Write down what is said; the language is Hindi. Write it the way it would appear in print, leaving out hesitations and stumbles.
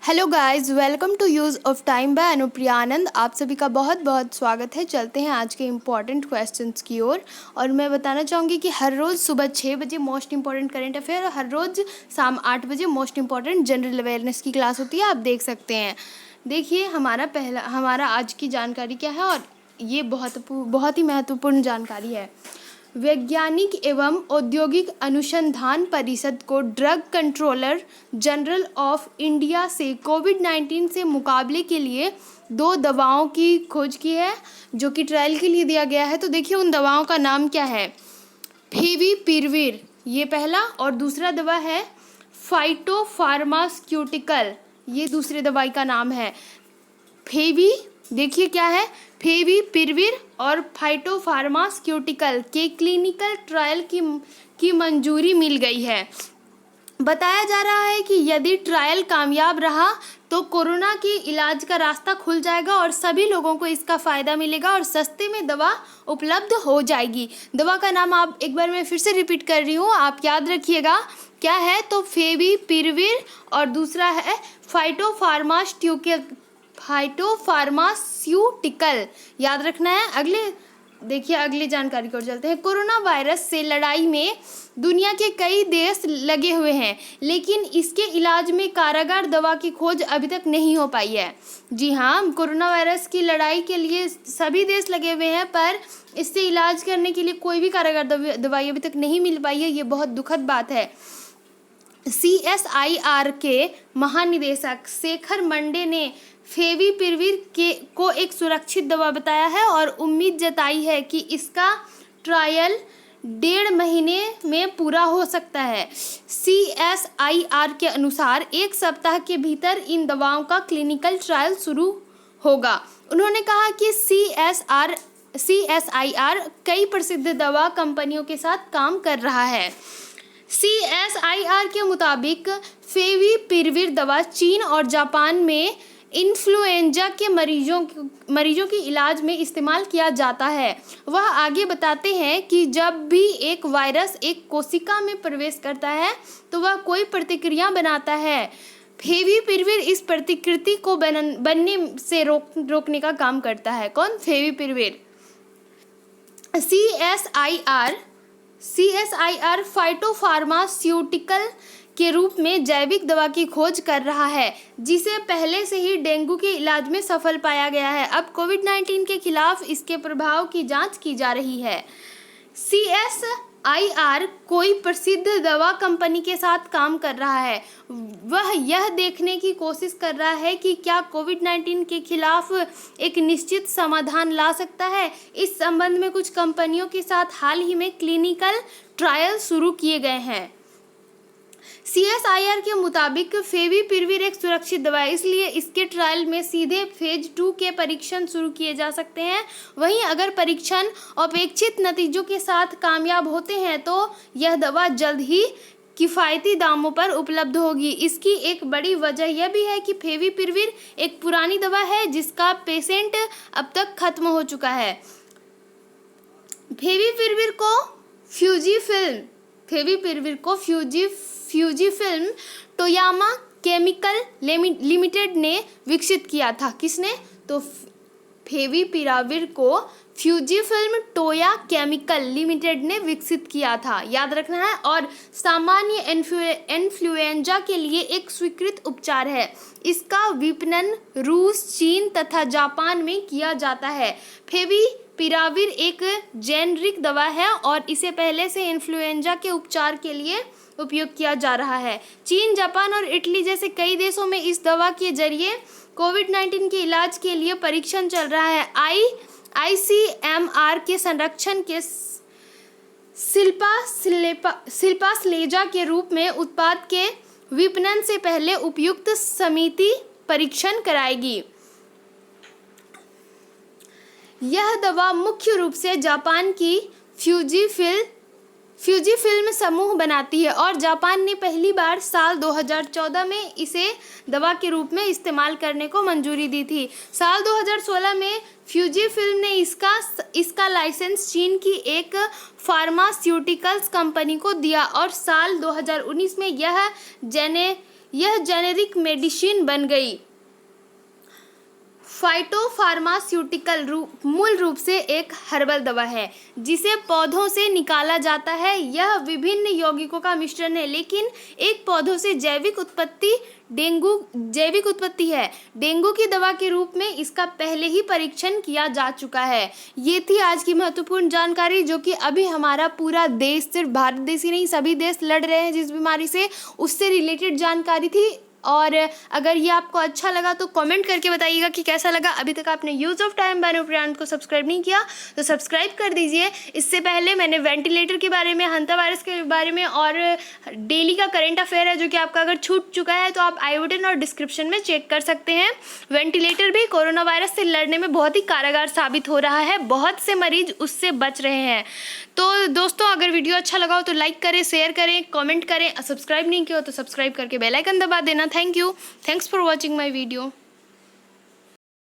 Hello guys, welcome to use of time by Anupriya Anand. आप सभी का बहुत बहुत स्वागत है। चलते हैं आज के इम्पॉर्टेंट क्वेश्चंस की ओर। और मैं बताना चाहूँगी कि हर रोज़ सुबह 6 बजे मोस्ट इंपॉर्टेंट करंट अफेयर और हर रोज़ शाम 8 बजे मोस्ट इंपॉर्टेंट जनरल अवेयरनेस की क्लास होती है, आप देख सकते हैं। देखिए हमारा आज की जानकारी क्या है, और ये बहुत ही महत्वपूर्ण जानकारी है। वैज्ञानिक एवं औद्योगिक अनुसंधान परिषद को drug controller general of India से कोविड-19 से मुकाबले के लिए 2 दवाओं की खोज की है, जो कि ट्रायल के लिए दिया गया है। तो देखिए उन दवाओं का नाम क्या है। फेविपिराविर, ये पहला, और दूसरा दवा है फाइटोफार्मास्यूटिकल, ये दूसरे दवाई का नाम है। देखिए क्या है, फेविपिराविर और फाइटोफार्मास्यूटिकल के क्लिनिकल ट्रायल की मंजूरी मिल गई है। बताया जा रहा है कि यदि ट्रायल कामयाब रहा तो कोरोना के इलाज का रास्ता खुल जाएगा और सभी लोगों को इसका फ़ायदा मिलेगा और सस्ते में दवा उपलब्ध हो जाएगी। दवा का नाम आप एक बार मैं फिर से रिपीट कर रही हूँ, आप याद रखिएगा क्या है। तो फेविपिराविर और दूसरा है फाइटोफार्मास्यूटिकल, याद रखना है। अगली जानकारी की ओर चलते हैं। कोरोना वायरस से लड़ाई में दुनिया के कई देश लगे हुए हैं, लेकिन इसके इलाज में कारगर दवा की खोज अभी तक नहीं हो पाई है। जी हाँ, कोरोना वायरस की लड़ाई के लिए सभी देश लगे हुए हैं, पर इससे इलाज करने के लिए कोई भी कारगर दवाई अभी तक नहीं मिल पाई है। ये बहुत दुखद बात है। CSIR के महानिदेशक शेखर मंडे ने फेविपिराविर को एक सुरक्षित दवा बताया है और उम्मीद जताई है कि इसका ट्रायल 1.5 महीने में पूरा हो सकता है। CSIR के अनुसार 1 सप्ताह के भीतर इन दवाओं का क्लिनिकल ट्रायल शुरू होगा। उन्होंने कहा कि CSIR कई प्रसिद्ध दवा कंपनियों के साथ काम कर रहा है। CSIR के मुताबिक फेविपिराविर दवा चीन और जापान में इन्फ्लुएंजा के मरीजों के इलाज में इस्तेमाल किया जाता है। वह आगे बताते हैं कि जब भी एक वायरस एक कोशिका में प्रवेश करता है तो वह कोई प्रतिक्रिया बनाता है। फेविपिराविर इस प्रतिकृति को बनने से रोकने का काम करता है। कौन? फेविपिराविर। CSIR फाइटोफार्मास्यूटिकल के रूप में जैविक दवा की खोज कर रहा है, जिसे पहले से ही डेंगू के इलाज में सफल पाया गया है। अब कोविड-19 के खिलाफ इसके प्रभाव की जांच की जा रही है। CSIR कोई प्रसिद्ध दवा कंपनी के साथ काम कर रहा है। वह यह देखने की कोशिश कर रहा है कि क्या कोविड-19 के खिलाफ एक निश्चित समाधान ला सकता है। इस संबंध में कुछ कंपनियों के साथ हाल ही में क्लिनिकल ट्रायल शुरू किए गए हैं। CSIR के मुताबिक फेविपिराविर एक सुरक्षित दवा है, इसलिए इसके ट्रायल में सीधे फेज 2 के परीक्षण शुरू किए जा सकते हैं। वहीं अगर परीक्षण अपेक्षित नतीजों के साथ कामयाब होते हैं तो यह दवा जल्द ही किफ़ायती दामों पर उपलब्ध होगी। इसकी एक बड़ी वजह यह भी है कि फेविपिराविर एक पुरानी दवा है जिसका पेटेंट अब तक खत्म हो चुका है। फेविपिराविर को फ्यूजीफिल्म टोयामा केमिकल लिमिटेड ने विकसित किया था। किसने? तो फेविपिराविर को फ्यूजीफिल्म टोया केमिकल लिमिटेड ने विकसित किया था, याद रखना है। और सामान्य इन्फ्लुएंजा के लिए एक स्वीकृत उपचार है। इसका विपणन रूस, चीन तथा जापान में किया जाता है। फेविपिराविर एक जेनरिक दवा है और इसे पहले से इन्फ्लुएंजा के उपचार के लिए उपयोग किया जा रहा है। चीन, जापान और इटली जैसे कई देशों में इस दवा के जरिए कोविड-19 के इलाज के लिए परीक्षण चल रहा है। ICMR के संरक्षण के शिल्पा स्लेजा के रूप में उत्पाद के विपणन से पहले उपयुक्त समिति परीक्षण कराएगी। यह दवा मुख्य रूप से जापान की फ्यूजीफिल्म समूह बनाती है और जापान ने पहली बार साल 2014 में इसे दवा के रूप में इस्तेमाल करने को मंजूरी दी थी। साल 2016 में फ्यूजीफिल्म ने इसका लाइसेंस चीन की एक फार्मास्यूटिकल्स कंपनी को दिया और साल 2019 में यह यह जेनेरिक मेडिसिन बन गई। फाइटोफार्मास्यूटिकल मूल रूप से एक हर्बल दवा है जिसे पौधों से निकाला जाता है। यह विभिन्न यौगिकों का मिश्रण है, लेकिन एक पौधों से जैविक उत्पत्ति है। डेंगू की दवा के रूप में इसका पहले ही परीक्षण किया जा चुका है। ये थी आज की महत्वपूर्ण जानकारी, जो कि अभी हमारा पूरा देश, सिर्फ भारत देश ही नहीं सभी देश लड़ रहे हैं जिस बीमारी से, उससे रिलेटेड जानकारी थी। और अगर ये आपको अच्छा लगा तो कमेंट करके बताइएगा कि कैसा लगा। अभी तक आपने यूज़ ऑफ टाइम बाय अनुप्रियांत को सब्सक्राइब नहीं किया तो सब्सक्राइब कर दीजिए। इससे पहले मैंने वेंटिलेटर के बारे में, हंता वायरस के बारे में और डेली का करंट अफेयर है जो कि आपका अगर छूट चुका है तो आप आई बटन और डिस्क्रिप्शन में चेक कर सकते हैं। वेंटिलेटर भी कोरोना वायरस से लड़ने में बहुत ही कारगर साबित हो रहा है, बहुत से मरीज उससे बच रहे हैं। तो दोस्तों, अगर वीडियो अच्छा लगा हो तो लाइक करें, शेयर करें, कमेंट करें। सब्सक्राइब नहीं किया हो तो सब्सक्राइब करके बेल आइकन दबा देना। Thank you. Thanks for watching my video.